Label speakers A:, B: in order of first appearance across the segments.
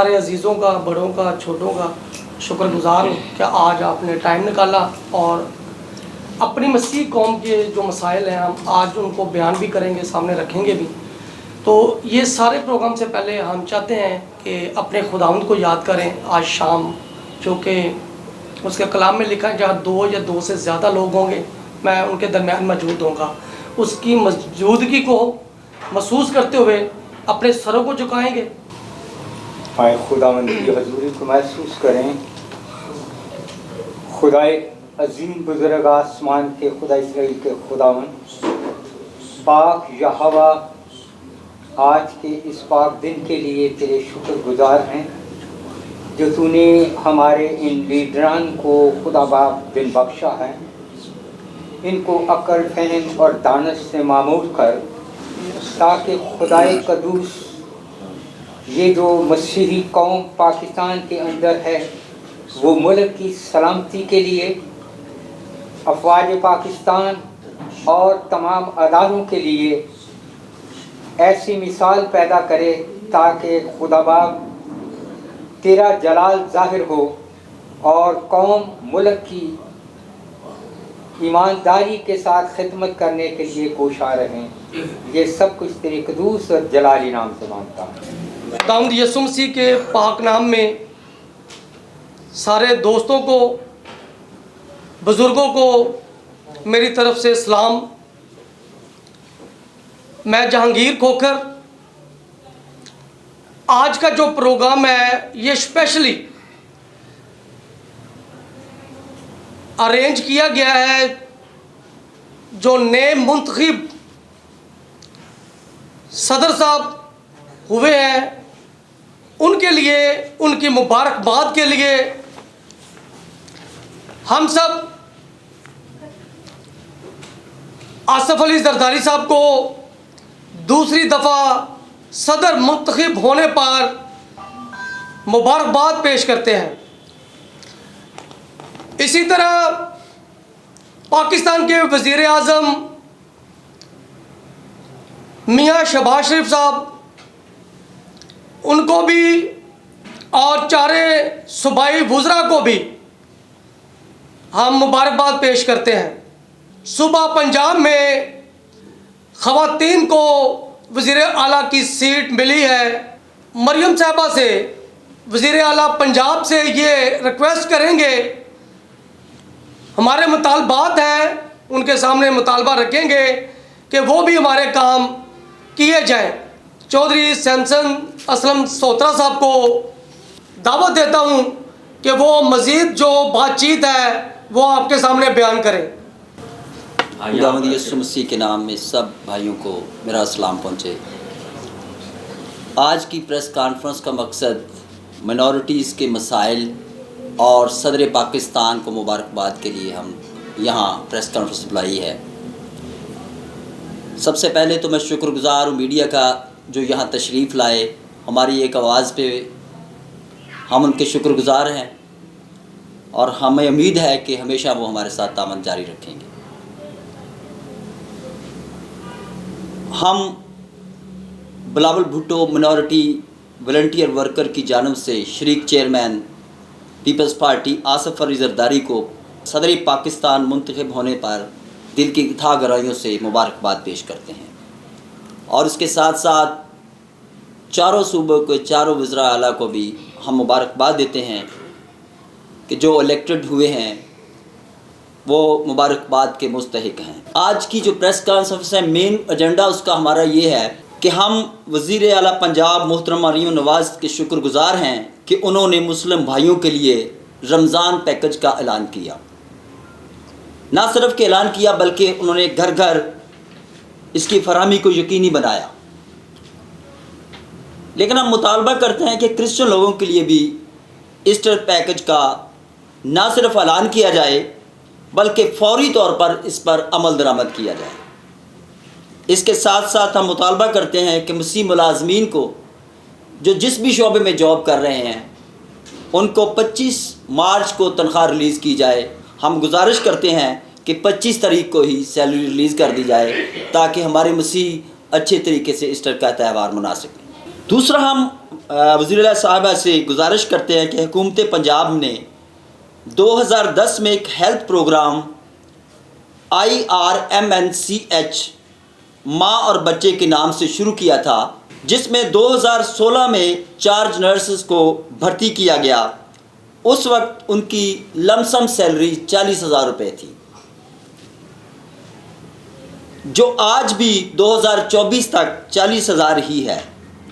A: सारे अजीज़ों का, बड़ों का, छोटों का शुक्रगुज़ार हूँ कि आज आपने टाइम निकाला और अपनी मसीह कौम के जो मसाइल हैं हम आज उनको बयान भी करेंगे, सामने रखेंगे भी। तो ये सारे प्रोग्राम से पहले हम चाहते हैं कि अपने खुदावंद को याद करें आज शाम, जो कि उसके कलाम में लिखा है जहाँ 2 या 2 से ज़्यादा लोग होंगे मैं उनके दरमियान मौजूद होऊंगा। उसकी मौजूदगी को महसूस करते हुए अपने सरों को झुकाएंगे।
B: आए खुदावंद की हजूरी को महसूस करें। खुदाए अजीम बुजुर्ग आसमान के खुदा इसराइल के खुदावंद पाक यहोवा, आज के इस पाक दिन के लिए तेरे शुक्रगुजार हैं जो तूने हमारे इन लीडरान को खुदा बाप दिन बख्शा है। इनको अक्ल, फहम और दानश से मामूर कर, ताकि खुदाए कदूस ये जो मसीही कौम पाकिस्तान के अंदर है वो मुल्क की सलामती के लिए अफवाज पाकिस्तान और तमाम अदारों के लिए ऐसी मिसाल पैदा करे ताकि खुदा बाप तेरा जलाल ज़ाहिर हो और कौम मुल्क की ईमानदारी के साथ खिदमत करने के लिए कोशा रहें। ये सब कुछ तेरे कदूस और जलाली नाम से मांगता हूँ।
A: खुदावंद यीशु मसीह के पाक नाम में सारे दोस्तों को, बुज़ुर्गों को मेरी तरफ से सलाम। मैं जहांगीर खोखर, आज का जो प्रोग्राम है ये स्पेशली अरेंज किया गया है जो नए मुंतखब सदर साहब हुए हैं उनके लिए, उनकी मुबारकबाद के लिए। हम सब आसफ अली जरदारी साहब को दूसरी दफ़ा सदर मुंतखब होने पर मुबारकबाद पेश करते हैं। इसी तरह पाकिस्तान के वज़ीर आज़म मियाँ शहबाज शरीफ साहब, उनको भी और चारे सूबाई वज़रा को भी हम मुबारकबाद पेश करते हैं। सूबा पंजाब में ख़वातीन को वज़ीर आला की सीट मिली है। मरियम साहबा से वज़ीर आला पंजाब से ये रिक्वेस्ट करेंगे, हमारे मुतालबात हैं, उनके सामने मुतालबा रखेंगे कि वो भी हमारे काम किए जाएं। चौधरी सैमसन असलम सोत्रा साहब को दावत देता हूं कि वो मज़ीद जो बातचीत है वो आपके सामने बयान करें।
C: खुदावंद यीशु मसीह के नाम में सब भाइयों को मेरा सलाम पहुँचे। आज की प्रेस कॉन्फ्रेंस का मकसद मिनॉरिटीज़ के मसाइल और सदर पाकिस्तान को मुबारकबाद के लिए हम यहाँ प्रेस कॉन्फ्रेंस बुलाई है। सबसे पहले तो मैं शुक्रगुज़ार हूँ मीडिया का जो यहाँ तशरीफ़ लाए, हमारी एक आवाज़ पे हम उनके शुक्रगुज़ार हैं और हमें उम्मीद है कि हमेशा वो हमारे साथ तामन जारी रखेंगे। हम Bilawal Bhutto minority volunteer worker की जानिब से शरीक chairman Peoples Party Asif Ali Zardari को सदर पाकिस्तान मुंतखब होने पर दिल की था गहराइयों से मुबारकबाद पेश करते हैं और इसके साथ साथ चारों सूबों के चारों वज़रा आला को भी हम मुबारकबाद देते हैं कि जो इलेक्टेड हुए हैं वो मुबारकबाद के मुस्तहिक हैं। आज की जो प्रेस कॉन्फ्रेंस है, मेन एजेंडा उसका हमारा ये है कि हम वज़ीर आला पंजाब मोहतरम मरियम नवाज़ के शुक्रगुज़ार हैं कि उन्होंने मुस्लिम भाइयों के लिए रमज़ान पैकेज का ऐलान किया। ना सिर्फ के ऐलान किया बल्कि उन्होंने घर घर इसकी फराहमी को यकीनी बनाया। लेकिन हम मुतालबा करते हैं कि क्रिश्चियन लोगों के लिए भी ईस्टर पैकेज का ना सिर्फ ऐलान किया जाए बल्कि फौरी तौर पर इस पर अमल दरामद किया जाए। इसके साथ साथ हम मुतालबा करते हैं कि मसीह मुलाजमीन को जो जिस भी शोबे में जॉब कर रहे हैं उनको 25 मार्च को तनख्वाह रिलीज़ की जाए। हम गुजारिश करते हैं कि 25 तारीख को ही सैलरी रिलीज़ कर दी जाए ताकि हमारे मसीह अच्छे तरीके से ईस्टर का त्यौहार मना सकें। दूसरा, हम वज़ीर साहबा से गुजारिश करते हैं कि हुकूमत पंजाब ने 2010 में एक हेल्थ प्रोग्राम IRMNCH माँ और बच्चे के नाम से शुरू किया था, जिसमें 2016 में 4 नर्सेस को भर्ती किया गया। उस वक्त उनकी लमसम सैलरी 40,000 रुपये थी, जो आज भी 2024 तक 40,000 ही है,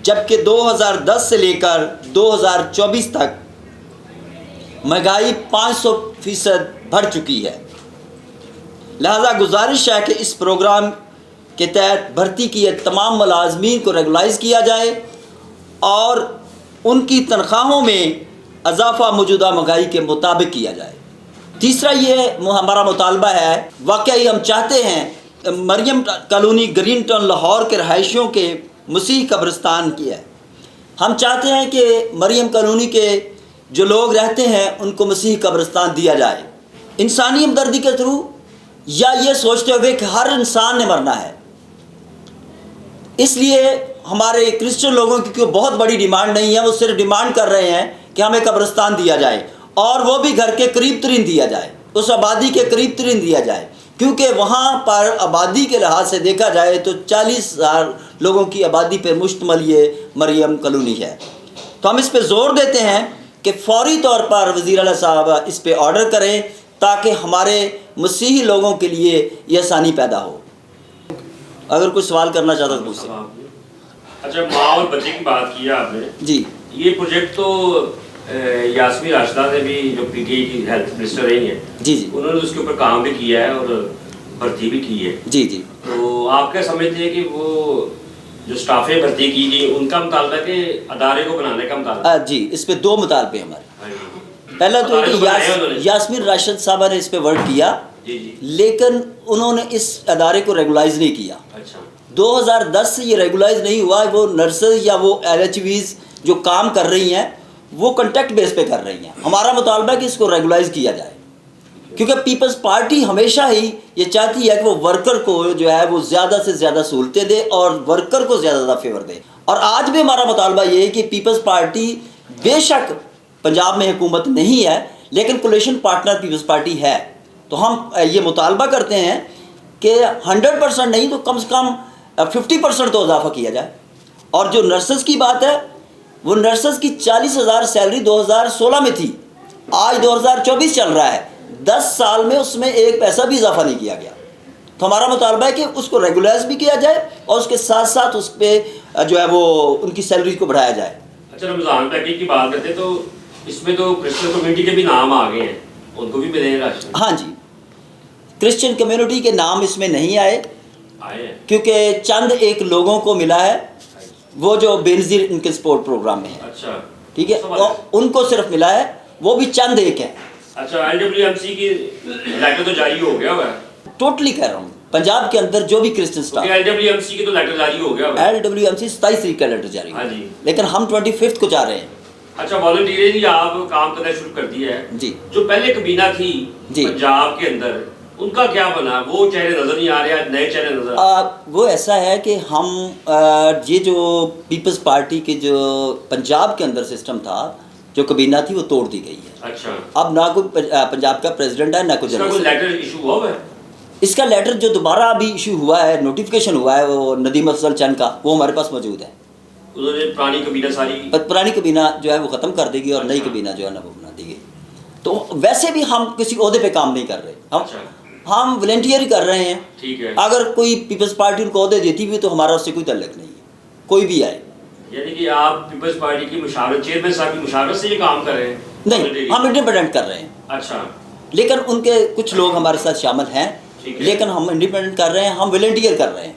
C: जबकि 2010 से लेकर 2024 तक महंगाई 500% बढ़ चुकी है। लिहाजा गुजारिश है कि इस प्रोग्राम के तहत भर्ती किए तमाम मुलाजमीन को रेगुलाइज़ किया जाए और उनकी तनख्वाहों में इजाफा मौजूदा महंगाई के मुताबिक किया जाए। तीसरा ये हमारा मुतालबा है, वाकई हम चाहते हैं Maryam colony Green Town Lahore के रहायशियों के मसीह कब्रिस्तान की है। हम चाहते हैं कि मरियम कॉलोनी के जो लोग रहते हैं उनको मसीह कब्रिस्तान दिया जाए, इंसानी हमदर्दी के थ्रू, या ये सोचते हुए कि हर इंसान ने मरना है। इसलिए हमारे क्रिश्चियन लोगों की कोई बहुत बड़ी डिमांड नहीं है, वो सिर्फ डिमांड कर रहे हैं कि हमें कब्रिस्तान दिया जाए, और वो भी घर के करीब तरीन दिया जाए, उस आबादी के करीब तरीन दिया जाए, क्योंकि वहाँ पर आबादी के लिहाज से देखा जाए तो 40,000 लोगों की आबादी पर मुश्तमल ये मरियम कॉलोनी है। तो हम इस पर ज़ोर देते हैं कि फौरी तौर पर वज़ीर आला साहब इस पर ऑर्डर करें, ताकि हमारे मसीही लोगों के लिए ये आसानी पैदा हो। अगर कुछ सवाल करना चाहता तो मुझसे।
D: अच्छा, माँ और बच्चे की बात की है आपने
C: जी।
D: ये प्रोजेक्ट तो यास्मीन राशिदा ने भी, जो पीटीआई की हेल्थ मिनिस्टर रही हैं,
C: जी जी,
D: उन्होंने उसके ऊपर काम भी किया है और भर्ती भी की है।
C: जी जी।
D: तो आप क्या समझते हैं कि वो जो स्टाफे भर्ती की गई उनका मुतालबा है कि अदारे को बनाने का मुतालबा?
C: जी, इस पे 2 मुतालबे हमारे।
D: हाँ जी।
C: पहला तो
D: अदारे को बनाया उन्होंने।
C: यास्मीन राशिद साहबा ने इस पे वर्क किया,
D: जी जी।
C: लेकिन उन्होंने इस अदारे को रेगुलाइज नहीं किया।
D: अच्छा।
C: 2010 से ये रेगुलाइज नहीं हुआ। वो नर्सेज या वो LHVs जो काम कर रही हैं वो कॉन्ट्रैक्ट बेस पे कर रही हैं। हमारा मुतालबा है कि इसको रेगुलाइज किया जाए, क्योंकि पीपल्स पार्टी हमेशा ही ये चाहती है कि वो वर्कर को जो है वो ज़्यादा से ज़्यादा सहूलतें दे और वर्कर को ज़्यादा फेवर दे। और आज भी हमारा मुतालबा ये है कि पीपल्स पार्टी बेशक पंजाब में हुकूमत नहीं है, लेकिन कोलिशन पार्टनर पीपल्स पार्टी है। तो हम ये मुतालबा करते हैं कि 100% नहीं तो कम से कम 50% तो इजाफा किया जाए। और जो नर्सेस की बात है, वो नर्सेस की 40,000 सैलरी 2016 में थी, आज 2024 चल रहा है, 10 साल में उसमें एक पैसा भी इजाफा नहीं किया गया। तो हमारा मुतालबा है कि उसको रेगुलाइज भी किया जाए और उसके साथ साथ उस पर जो है वो उनकी सैलरी को बढ़ाया जाए।
D: अच्छा, रमज़ान पैकेज की बात करते हैं तो इसमें तो क्रिश्चियन कम्युनिटी के भी नाम आ गए हैं, उनको भी मिले राशन?
C: हाँ जी, क्रिश्चियन कम्युनिटी के नाम इसमें नहीं आए
D: हैं,
C: क्योंकि चंद एक लोगों को मिला है, वो जो बेनज़ीर इनके स्पोर्ट प्रोग्राम में है।
D: अच्छा,
C: ठीक है, और उनको सिर्फ मिला है, वो भी चंद एक है।
D: अच्छा, LWMC की लेटर तो जारी हो गया हुआ है?
C: टोटली कह रहा हूँ, पंजाब के अंदर जो भी क्रिश्चियन स्टाफ,
D: LWMC की तो लेटर जारी हो गया हुआ है?
C: LWMC 27 तारीख का लेटर जारी
D: हाँ
C: है,
D: जी।
C: लेकिन हम 25 को जा रहे हैं।
D: अच्छा, वॉलंटियरली आप काम करना शुरू कर दिया है
C: जी।
D: जो पहले कबीना थी
C: जी।
D: पंजाब के अंदर, उनका क्या बना? वो चेहरे नजर नहीं आ रहे, नए चेहरे नजर
C: वो ऐसा है कि हम ये जो पीपल्स पार्टी के जो पंजाब के अंदर सिस्टम था, जो कबीना थी, वो तोड़ दी गई है।
D: अच्छा,
C: अब ना कोई पंजाब का प्रेसिडेंट है, ना कोई
D: इसका कोई लेटर इशू हुआ है?
C: इसका लेटर जो दोबारा अभी इशू हुआ है, नोटिफिकेशन हुआ है, वो नदीम अफजल चंद का, वो हमारे पास मौजूद है।
D: उन्होंने पुरानी कबीना सारी,
C: पुरानी कबीना जो है वो ख़त्म कर देगी और नई कबीना जो है ना वो बना दी गई। तो वैसे भी हम किसी ओहदे पे काम नहीं कर रहे, हम वॉलंटियर ही कर रहे हैं।
D: ठीक है।
C: अगर कोई पीपल्स पार्टी उनको ओहदे देती भी तो हमारा उससे कोई तल्लुक नहीं है, कोई भी आए।
D: यानी कि आप पीपल्स पार्टी की मुशावरत, चेयरमैन साहब की मुशावरत से ये काम कर रहे हैं?
C: नहीं, हम इंडिपेंडेंट कर रहे हैं।
D: अच्छा,
C: लेकिन उनके कुछ लोग हमारे साथ शामिल हैं, लेकिन हम इंडिपेंडेंट कर रहे हैं, हम वॉलंटियर कर रहे हैं।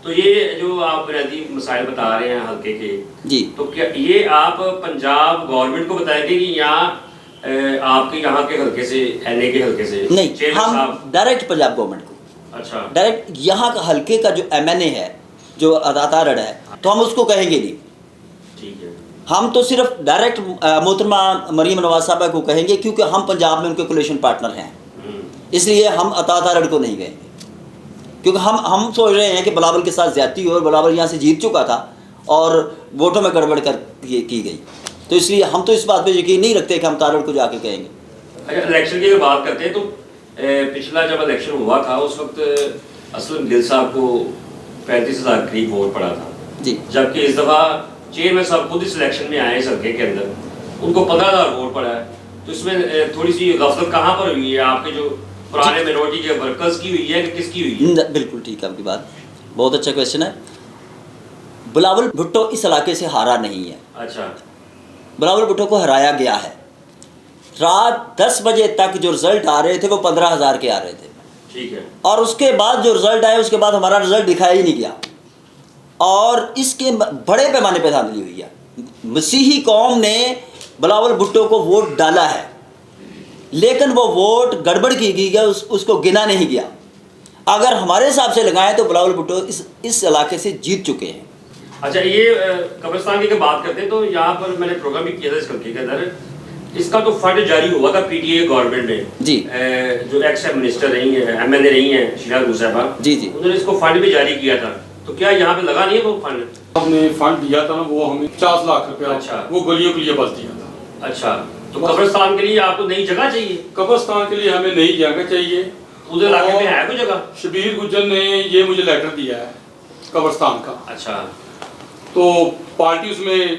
D: तो ये जो आप बुनियादी मसाइल बता रहे हैं हल्के के
C: जी,
D: तो क्या ये आप पंजाब गवर्नमेंट को बताएंगे कि यहाँ आपके यहाँ के हल्के से, NA के हल्के से?
C: नहीं, हम डायरेक्ट पंजाब गवर्नमेंट को,
D: अच्छा,
C: डायरेक्ट यहाँ का हल्के का जो MNA है, जो अदातारड़ है, तो हम उसको कहेंगे नहीं।
D: ठीक है।
C: हम तो सिर्फ डायरेक्ट मोहतरमा मरीम नवाज साहबा को कहेंगे, क्योंकि हम पंजाब में उनके कोलिशन पार्टनर हैं, इसलिए हम अतातारड़ को नहीं कहेंगे। क्योंकि हम सोच रहे हैं कि बिलावल के साथ ज्यादती हो, और बिलावल यहाँ से जीत चुका था और वोटों में गड़बड़ कर की गई। तो इसलिए हम तो इस बात पे यकीन नहीं रखते कि हम तारड़ को जाके कहेंगे।
D: अच्छा, इलेक्शन की बात करते हैं तो पिछला जब इलेक्शन हुआ था उस वक्त असलम गिल साहब को 35,000 करीब वोट पड़ा था
C: जी,
D: जबकि इस दफ़ा चेयरमैन साहब खुद इस इलेक्शन में आए इस हल्के के अंदर, उनको 15,000 वोट पड़ा है। तो इसमें थोड़ी सी गफलत कहाँ पर हुई है? आपके जो पुराने मिनोरिटी के वर्कर्स की हुई है कि किसकी हुई है?
C: बिल्कुल ठीक है आपकी बात, बहुत अच्छा क्वेश्चन है। बिलावल भुट्टो इस इलाके से हारा नहीं है।
D: अच्छा,
C: बिलावल भुट्टो को हराया गया है। रात 10 बजे तक जो रिजल्ट आ रहे थे वो 15,000 के आ रहे थे,
D: ठीक है।
C: और उसके बाद जो रिजल्ट आया उसके बाद हमारा रिजल्ट दिखाया ही नहीं गया, और इसके बड़े पैमाने पर धांधली हुई है। मसीही कौम ने बिलावल भुट्टो को वोट डाला है, लेकिन वो वोट गड़बड़ की गई है, उसको गिना नहीं गया। अगर हमारे हिसाब से लगाएं तो बिलावल भुट्टो इस इलाके से जीत चुके हैं।
D: अच्छा, ये कब्रिस्तान की बात करते हैं तो यहाँ पर मैंने प्रोग्राम भी किया था इस हल्के के अंदर, इसका तो फंड जारी हुआ था पीटीए गवर्नमेंट ने
C: जी,
D: जो एक्स मिनिस्टर रही है, एमएनए रही हैं शीला साहबा
C: जी जी,
D: उन्होंने इसको फंड भी जारी किया था। तो क्या यहाँ पे लगा नहीं है वो फंड?
E: हमने फंड दिया था ना, वो हमें 50 लाख रुपया,
D: अच्छा।
E: वो गलियों के लिए बस दिया था।
D: अच्छा, तो कब्रिस्तान के लिए आपको नई जगह चाहिए?
E: कब्रिस्तान के लिए हमें नई जगह चाहिए।
D: उधर इलाके में
E: और
D: है कोई जगह?
E: शबीर गुज्जर ने ये मुझे लेटर दिया है कब्रिस्तान का,
D: अच्छा,
E: तो पार्टी उसमें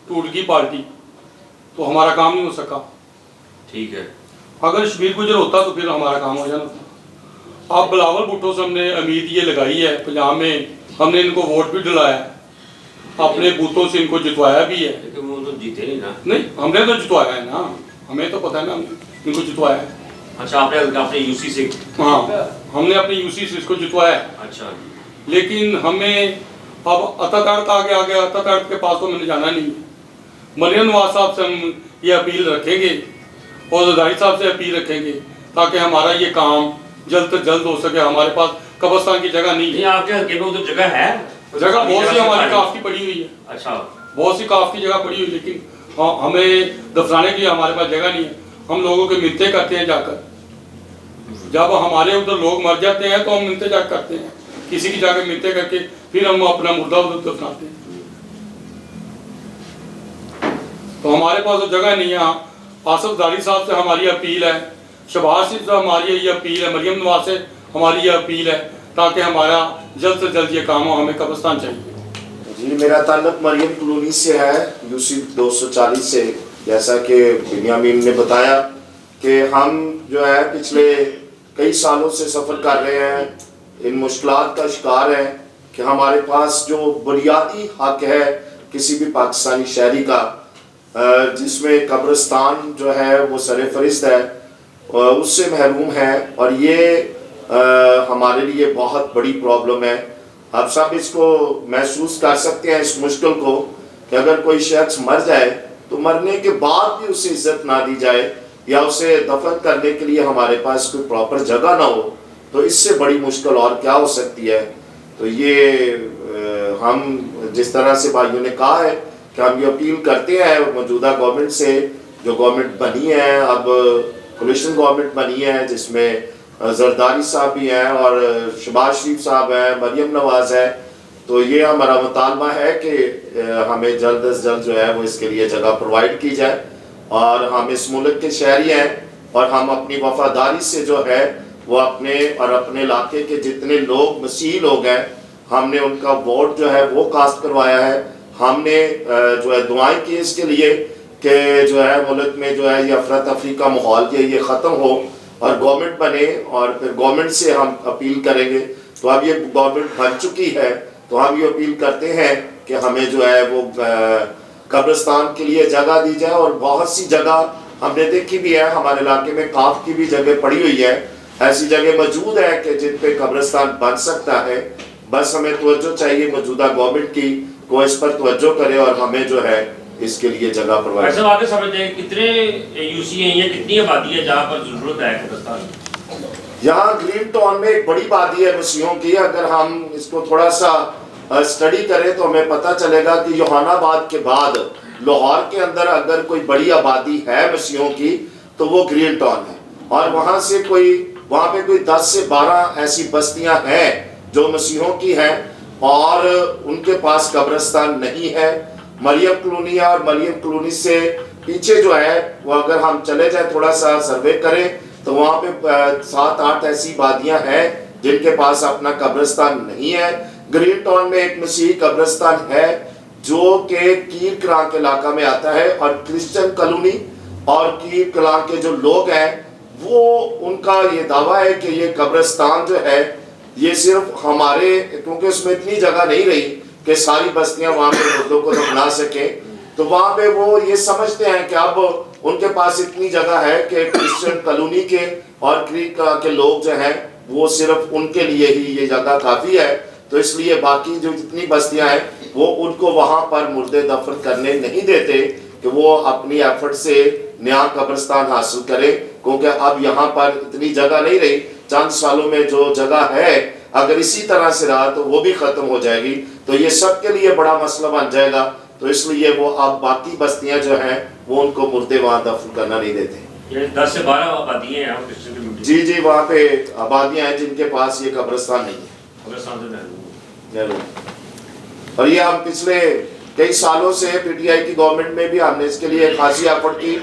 E: टूट गई पार्टी, तो हमारा काम नहीं हो सका।
D: ठीक है।
E: अगर शबीर गुज्जर होता तो फिर हमारा काम हो जाना था। अब बिलावल भुट्टो से हमने उम्मीद ये लगाई है, पंजाब में हमने इनको वोट भी दिलाया है, अपने बूथों से इनको जितवाया भी है।
D: लेकिन वो तो जीते नहीं ना।
E: नहीं, हमने तो जितवाया है ना, हमें तो पता है ना, हमने इनको जितवाया है।
D: अच्छा, आपने अपने यूसी से?
E: हाँ, हमने अपने यूसी से इसको जितवाया है।
D: अच्छा,
E: लेकिन हमें अब अतातर्क आगे आ गया, अतातर्क के पास तो मैंने जाना नहीं है। मरियम नवाज साहब से हम ये अपील रखेंगे और जरदारी साहब से अपील रखेंगे ताकि हमारा ये काम जल्द से जल्द हो सके। हमारे पास कब्रिस्तान की जगह नहीं
D: नहीं
E: है।
D: आपके हल्के में उधर जगह है?
E: जगह बहुत सी हमारी काफ़ी पड़ी हुई है।
D: अच्छा,
E: बहुत सी काफ़ी जगह पड़ी हुई, लेकिन हाँ, हमें दफनाने के लिए हमारे पास जगह नहीं है। हम लोगों की मिन्नतें करते हैं जाकर, जब हमारे उधर लोग मर जाते हैं तो हम मिन्नतें जाकर करते हैं, किसी की जाकर मिन्नतें करके फिर हम अपना मुर्दा उधर दफनाते हैं। तो हमारे पास तो जगह नहीं है। आसफ जारी साहब से हमारी अपील है, शहबाज शरीफ से हमारी ये अपील है, मरियम नवाज से हमारी ये अपील है ताकि हमारा जल्द से जल्द ये काम हो। हमें कब्रिस्तान चाहिए।
F: जी, मेरा ताल्लुक मरियम कॉलोनी से है, यूसी 240 से। जैसा कि बिन्यामीन ने बताया कि हम जो है पिछले कई सालों से सफ़र कर रहे हैं, इन मुश्किलात का शिकार हैं कि हमारे पास जो बुनियादी हक है किसी भी पाकिस्तानी शहरी का, जिसमें कब्रिस्तान जो है वो सरफ़रिस्त है, उससे महरूम है। और ये हमारे लिए बहुत बड़ी प्रॉब्लम है। आप सब इसको महसूस कर सकते हैं, इस मुश्किल को, कि अगर कोई शख्स मर जाए तो मरने के बाद भी उसे इज्जत ना दी जाए या उसे दफन करने के लिए हमारे पास कोई प्रॉपर जगह ना हो, तो इससे बड़ी मुश्किल और क्या हो सकती है। तो ये हम जिस तरह से भाइयों ने कहा है कि हम ये अपील करते हैं मौजूदा गवर्नमेंट से, जो गवर्नमेंट बनी है, अब कोलिशन गवर्नमेंट बनी है जिसमें जरदारी साहब भी हैं और शहबाज शरीफ साहब हैं, मरियम नवाज है। तो ये हमारा मुतालबा है कि हमें जल्द से जल्द जो है वो इसके लिए जगह प्रोवाइड की जाए। और हम इस मुल्क के शहरी हैं और हम अपनी वफादारी से जो है वो अपने और अपने इलाके के जितने लोग मसीही लोग हैं, हमने उनका वोट जो है वो कास्ट करवाया है। हमने जो है दुआएं की इसके लिए कि जो है मुल्क में जो है ये अफरा तफरी का माहौल ये ख़त्म हो और गवर्नमेंट बने, और फिर गवर्नमेंट से हम अपील करेंगे। तो अब ये गवर्नमेंट बन चुकी है, तो हम ये अपील करते हैं कि हमें जो है वो कब्रिस्तान के लिए जगह दी जाए। और बहुत सी जगह हमने देखी भी है, हमारे इलाके में काफ की भी जगह पड़ी हुई है, ऐसी जगह मौजूद है कि जिन पे कब्रिस्तान बन सकता है। बस हमें तवज्जो चाहिए मौजूदा गवर्नमेंट की, को इस पर तवज्जो करे और हमें जो है इसके लिए जगह प्रोवाइड।
D: ऐसा आगे समझते हैं कितने यूसी हैं या कितनी आबादी है जहाँ पर जरूरत है कब्रिस्तान?
F: यहाँ ग्रीन टाउन में एक बड़ी आबादी है मसीहों की। अगर हम इसको थोड़ा सा स्टडी करें तो हमें पता चलेगा कि योहानाबाद के बाद लाहौर के अंदर अगर कोई बड़ी आबादी है मसीहों की तो वो ग्रीन टाउन है। और वहाँ पे कोई 10 से 12 ऐसी बस्तियाँ हैं जो मसीहों की हैं। और उनके पास कब्रिस्तान नहीं है। मरियम कॉलोनी और मरियम कॉलोनी से पीछे जो है वो अगर हम चले जाए थोड़ा सा सर्वे करें तो वहाँ पे 7-8 ऐसी वादियाँ हैं जिनके पास अपना कब्रिस्तान नहीं है। ग्रीन टाउन में एक मसीही कब्रिस्तान है जो कि कीर कलां के इलाका में आता है, और क्रिश्चियन कॉलोनी और कीर कलां के जो लोग हैं वो उनका ये दावा है कि ये कब्रिस्तान जो है ये सिर्फ हमारे, क्योंकि उसमें इतनी जगह नहीं रही कि सारी बस्तियां वहाँ पे मुर्दों को दफना सके, तो वहाँ पे वो ये समझते हैं कि अब उनके पास इतनी जगह है कि क्रिश्चियन कॉलोनी के और कीर कलां के लोग जो हैं वो सिर्फ उनके लिए ही ये जगह काफ़ी है। तो इसलिए बाकी जो जितनी बस्तियां हैं वो उनको वहाँ पर मुर्दे दफन करने नहीं देते कि वो अपनी एफर्ट से नया कब्रिस्तान हासिल करें, क्योंकि अब यहाँ पर इतनी जगह नहीं रही। चंद सालों में जो जगह है अगर इसी तरह से रहा तो वो भी ख़त्म हो जाएगी, तो ये सबके लिए बड़ा मसला बन जाएगा। तो इसलिए वो अब बाकी बस्तियां जो हैं वो उनको मुर्दे वहाँ दफन करना नहीं देते।
D: ये 10 से 12 आबादियाँ हैं क्रिश्चियन कम्युनिटी।
F: जी जी, वहाँ पे आबादियाँ हैं जिनके पास ये कब्रिस्तान नहीं है।
D: कब्रिस्तान से
F: और ये हम पिछले कई सालों से पीटीआई की गवर्नमेंट में भी हमने इसके लिए खासी एफर्ट की,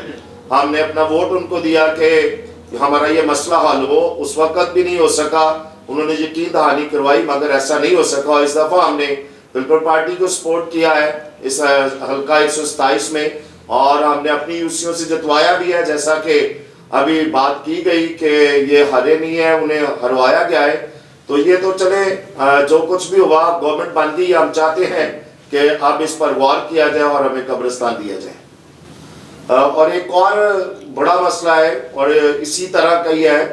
F: हमने अपना वोट उनको दिया कि हमारा ये मसला हल हो। उस वक्त भी नहीं हो सका, उन्होंने यकीन दहानी करवाई मगर ऐसा नहीं हो सका। और इस दफ़ा हमने पीपल पार्टी को सपोर्ट किया है इस हल्का 127 में, और हमने अपनी यूसीओ से जतवाया भी है, जैसा कि अभी बात की गई कि ये हरे नहीं है, उन्हें हरवाया गया है। तो ये तो चले, जो कुछ भी हुआ गवर्नमेंट बन गई, हम चाहते हैं कि अब इस पर गौर किया जाए और हमें कब्रिस्तान दिया जाए। और एक और बड़ा मसला है और इसी तरह का ही है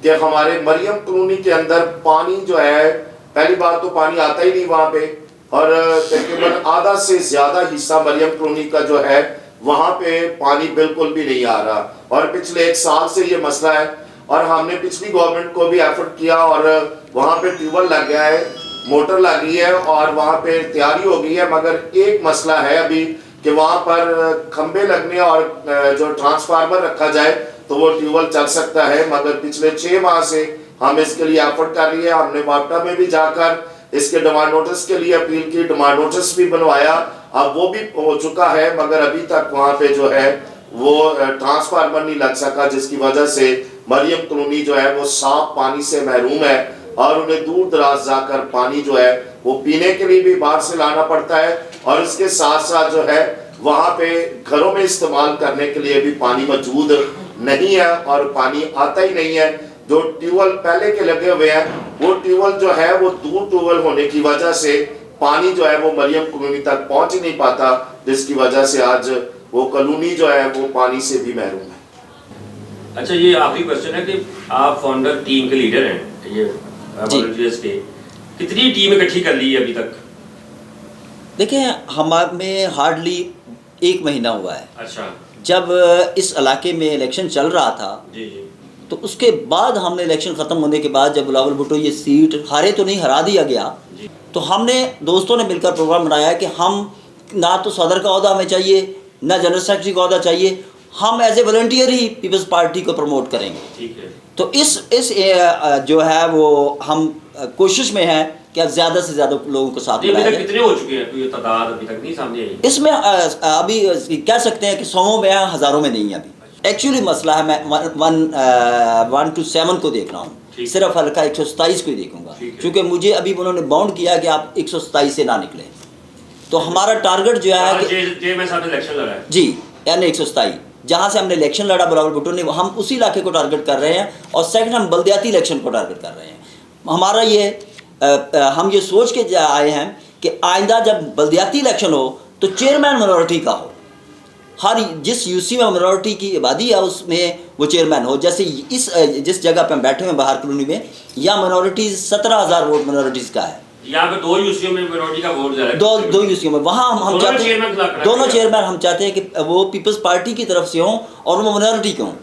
F: कि हमारे मरियम कॉलोनी के अंदर पानी जो है, पहली बार तो पानी आता ही नहीं वहाँ पे, और तकरीबन आधा से ज़्यादा हिस्सा मरियम कॉलोनी का जो है वहाँ पे पानी बिल्कुल भी नहीं आ रहा, और पिछले 1 साल से ये मसला है। और हमने पिछली गवर्नमेंट को भी एफर्ट किया और वहाँ पे ट्यूबवेल लग गया है, मोटर लगी है और वहाँ पे तैयारी हो गई है, मगर एक मसला है अभी कि वहाँ पर खंबे लगने और जो ट्रांसफार्मर रखा जाए तो वो ट्यूबवेल चल सकता है। मगर पिछले 6 माह से हम इसके लिए एफर्ट कर रही है। हमने वापटा में भी जाकर इसके डिमांड नोटिस के लिए अपील की, डिमांड नोटिस भी बनवाया, अब वो भी हो चुका है, मगर अभी तक वहाँ पे जो है वो ट्रांसफार्मर नहीं लग सका, जिसकी वजह से मरियम कॉलोनी जो है वो साफ पानी से महरूम है और उन्हें दूर दराज जाकर पानी जो है वो पीने के लिए भी बाहर से लाना पड़ता है, और इसके साथ साथ जो है वहाँ पे घरों में इस्तेमाल करने के लिए भी पानी मौजूद नहीं है और पानी आता ही नहीं है। जो ट्यूबवेल पहले के लगे हुए हैं वो ट्यूबवेल जो है वो दूर ट्यूबवेल होने की वजह से पानी जो है वो मरियम कॉलोनी तक पहुँच ही नहीं पाता, जिसकी वजह से आज वो कॉलोनी जो है वो पानी से भी महरूम है।
D: अच्छा, ये आखिरी क्वेश्चन है कि आप फाउंडर टीम के लीडर हैं, ये वॉलंटियर्स के, कितनी टीम इकट्ठी कर ली है अभी तक?
C: देखिए, हमें हार्डली 1 महीना हुआ है।
D: अच्छा।
C: जब इस इलाके में इलेक्शन चल रहा था
D: जी जी,
C: तो उसके बाद हमने इलेक्शन ख़त्म होने के बाद जब बिलावल भुट्टो ये सीट हारे तो नहीं, हरा दिया गया, तो हमने दोस्तों ने मिलकर प्रोग्राम बनाया कि हम ना तो सदर का ओहदा हमें चाहिए, ना जनरल सेक्रेटरी का ओहदा चाहिए, हम एज ए वॉलंटियर ही पीपल्स पार्टी को प्रमोट करेंगे।
D: ठीक है।
C: तो इस जो है वो हम कोशिश में है कि अब ज़्यादा से ज़्यादा लोगों को साथ
D: अभी
C: मिलाया
D: तक
C: जाए।
D: कितने हो चुके हैं? कोई तादाद अभी तक नहीं सामने आई?
C: इसमें अभी कह सकते हैं कि 100 में है, हज़ारों में नहीं है अभी। एक्चुअली मसला है, मैं 1 to 7 को देख रहा हूँ, सिर्फ हल्का 127 को ही देखूंगा, क्योंकि मुझे अभी उन्होंने बाउंड किया कि आप 127 से ना निकले। तो हमारा टारगेट जो है
D: जे में साथ इलेक्शन लड़ा है
C: जी, यानी 127 जहाँ से हमने इलेक्शन लड़ा बिलावल भुट्टो ने, हम उसी इलाके को टारगेट कर रहे हैं, और सेकंड हम बल्दियाती इलेक्शन को टारगेट कर रहे हैं। हमारा ये हम ये सोच के आए हैं कि आइंदा जब बल्दियाती इलेक्शन हो तो चेयरमैन मिनॉरिटी का हो, हर जिस यूसी में मिनॉरिटी की आबादी है उसमें वो चेयरमैन हो। जैसे जिस जगह पे हम बैठे हुए बाहर कॉलोनी में, या मिनॉरिटीज़ 17,000 वोट मिनॉरिटीज़ का है,
D: यहाँ पे 2 यूसीओ में मिनॉरिटी का वोट ज़्यादा है।
C: दो यूसीओ में, वहाँ हम चाहते हैं दोनों चेयरमैन हम चाहते हैं कि वो पीपल्स पार्टी की तरफ से हों और वो मिनॉरिटी के हों।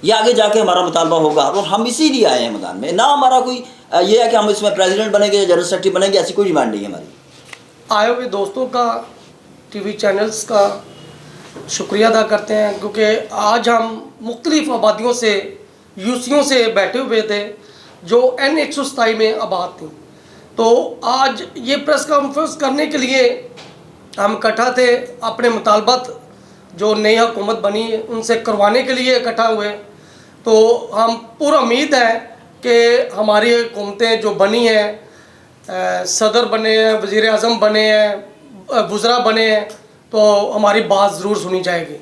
C: ये आगे जाके हमारा मुतालबा होगा, और हम इसीलिए आए हैं मैदान में। ना हमारा कोई ये है कि हम इसमें प्रेसिडेंट बनेंगे या जनरल सेक्रेटरी बनेंगे, ऐसी कोई डिमांड नहीं है हमारी।
A: आए हुए दोस्तों का, टीवी चैनल्स का शुक्रिया अदा करते हैं, क्योंकि आज हम मुख्तलिफ आबादियों से, यूसियों से बैठे हुए थे जो N 127 में आबाद थी। तो आज ये प्रेस कॉन्फ्रेंस करने के लिए हम इकट्ठा थे, अपने मुतालबात जो नई हुकूमत बनी है उनसे करवाने के लिए इकट्ठा हुए। तो हम पूरा उम्मीद है कि हमारी हुकूमतें जो बनी हैं, सदर बने हैं, वज़ीर आज़म बने हैं, वज़रा बने हैं, तो हमारी बात ज़रूर सुनी जाएगी।